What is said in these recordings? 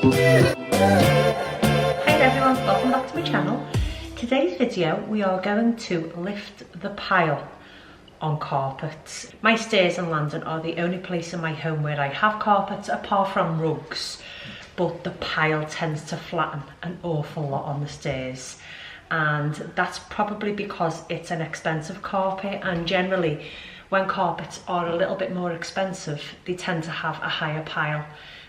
Hi everyone, welcome back to my channel. Today's video we are going to lift the pile on carpets. My stairs and landing are the only place in my home where I have carpets apart from rugs, but the pile tends to flatten an awful lot on the stairs, and that's probably because it's an expensive carpet, and generally when carpets are a little bit more expensive they tend to have a higher pile.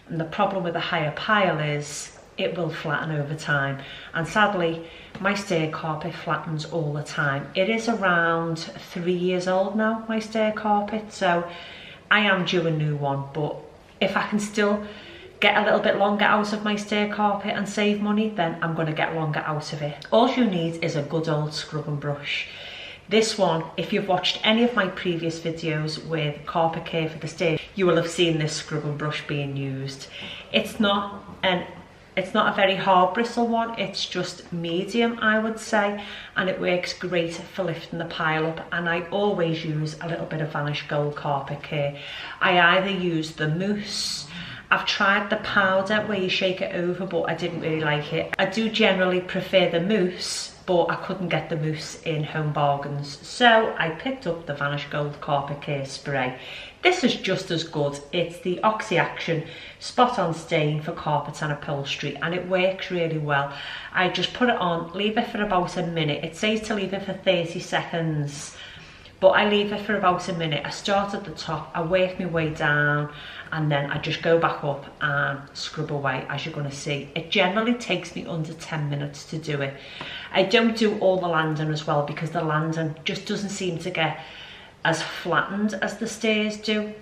And the problem with a higher pile is it will flatten over time. And sadly, my stair carpet flattens all the time. It is around 3 years old now, my stair carpet, so I am due a new one. But if I can still get a little bit longer out of my stair carpet and save money, then I'm going to get longer out of it. All you need is a good old scrub and brush. This one, if you've watched any of my previous videos with carpet care for the stairs, you will have seen this scrub and brush being used. It's not a very hard bristle one, it's just medium, I would say, and it works great for lifting the pile up. And I always use a little bit of Vanish Gold carpet care. I either use the mousse, I've tried the powder where you shake it over, but I didn't really like it. I do generally prefer the mousse, but I couldn't get the mousse in Home Bargains, so I picked up the Vanish Gold carpet care spray. This is just as good. It's the Oxy Action Spot On Stain for carpets and upholstery, and it works really well. I just put it on, leave it for about a minute. It says to leave it for 30 seconds, but I leave it for about a minute. I start at the top, I work my way down, and then I just go back up and scrub away, as you're going to see. It generally takes me under 10 minutes to do it. I don't do all the landing as well, because the landing just doesn't seem to get as flattened as the stairs do.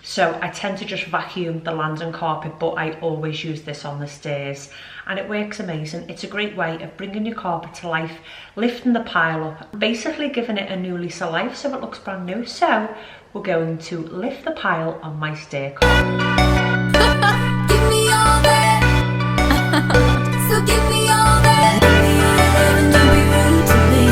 So I tend to just vacuum the landing carpet, but I always use this on the stairs, and it works amazing. It's a great way of bringing your carpet to life, lifting the pile up, basically giving it a new lease of life so it looks brand new. So we're going to lift the pile on my stair carpet. Give me all that. So give me all that. Don't be rude to me.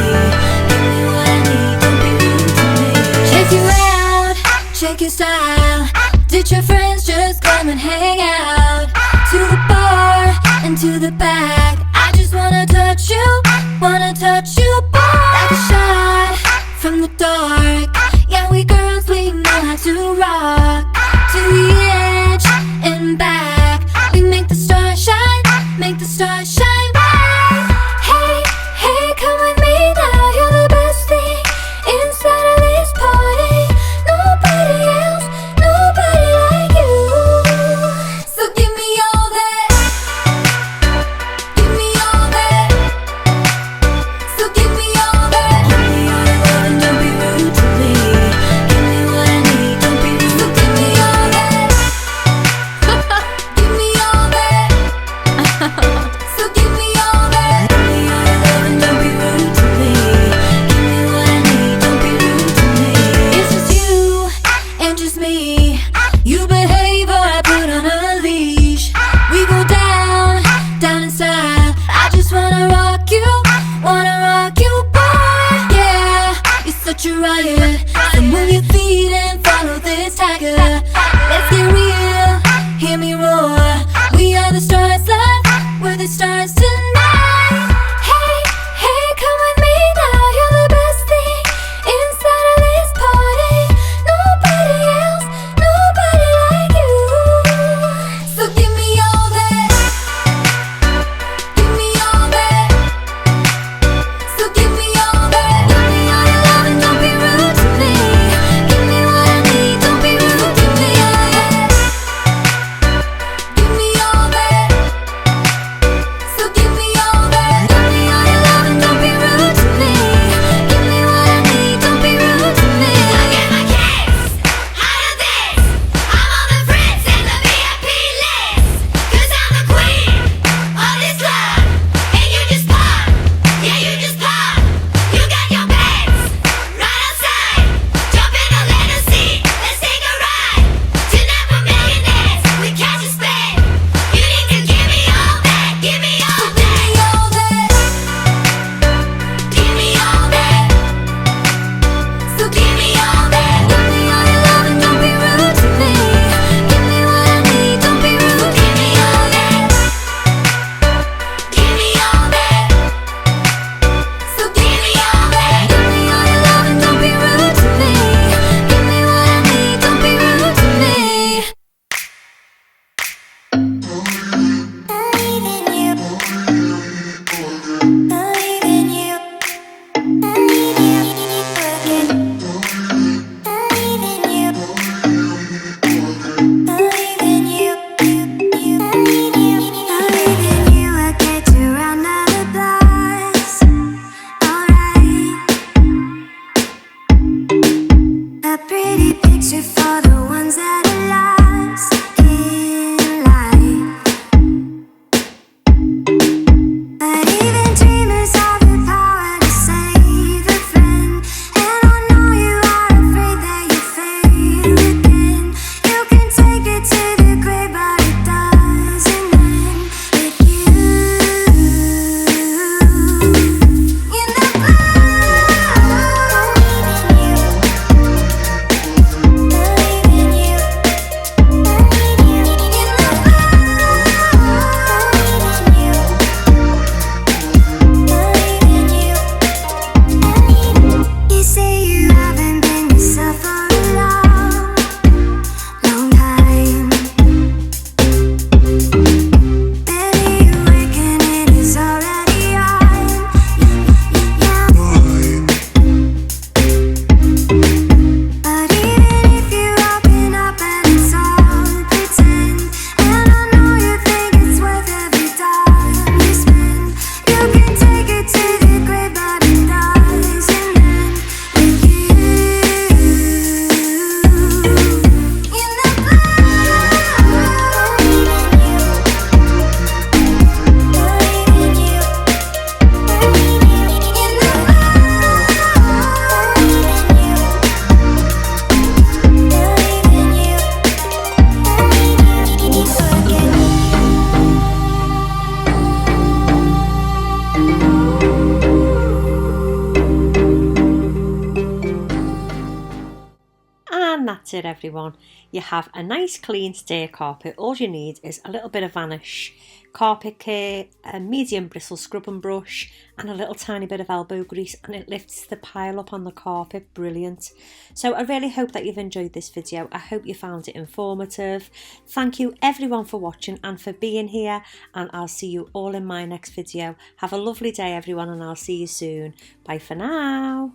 Give me what I need. Don't be rude to me. Check you out. Check your style. Did your friends just come and hang out? To the bar and to the back. I just wanna touch you, boy. Like a shot from the dark. Yeah, we girls, we know how to rock. To the edge and back. We make the stars shine, make the stars shine bright. Hey, hey, come with me now. You're the best thing inside of this party. Nobody else, nobody like you. So give me all that. Give me all that. So give me all that. Give me all your love and don't be rude to me. Give me what I need, don't be rude. So give me all that. Give me all that. So give me all that. Give me all your love and don't be rude to me. Give me what I need, don't be rude to me. It's just you and just me. You behave or I put on a leash. We go down, down in style. I just wanna rock you, boy. Yeah, you're such a riot. So move your feet and follow this tiger. Let's get real, hear me roar. We are the stars, love, we're the stars tonight. Hey, hey, come with me now. You're the best thing inside of this party. Nobody else, nobody like you. So give me all that. Give me all that. So give me all that. Give me all your love and don't be rude to me. Give me what I need, don't be rude to me. that's it everyone. You have a nice clean stair carpet. All you need is a little bit of Vanish carpet care, a medium bristle scrubbing brush and a little tiny bit of elbow grease, and it lifts the pile up on the carpet. Brilliant. So I really hope that you've enjoyed this video. I hope you found it informative. Thank you everyone for watching and for being here, and I'll see you all in my next video. Have a lovely day everyone, and I'll see you soon. Bye for now.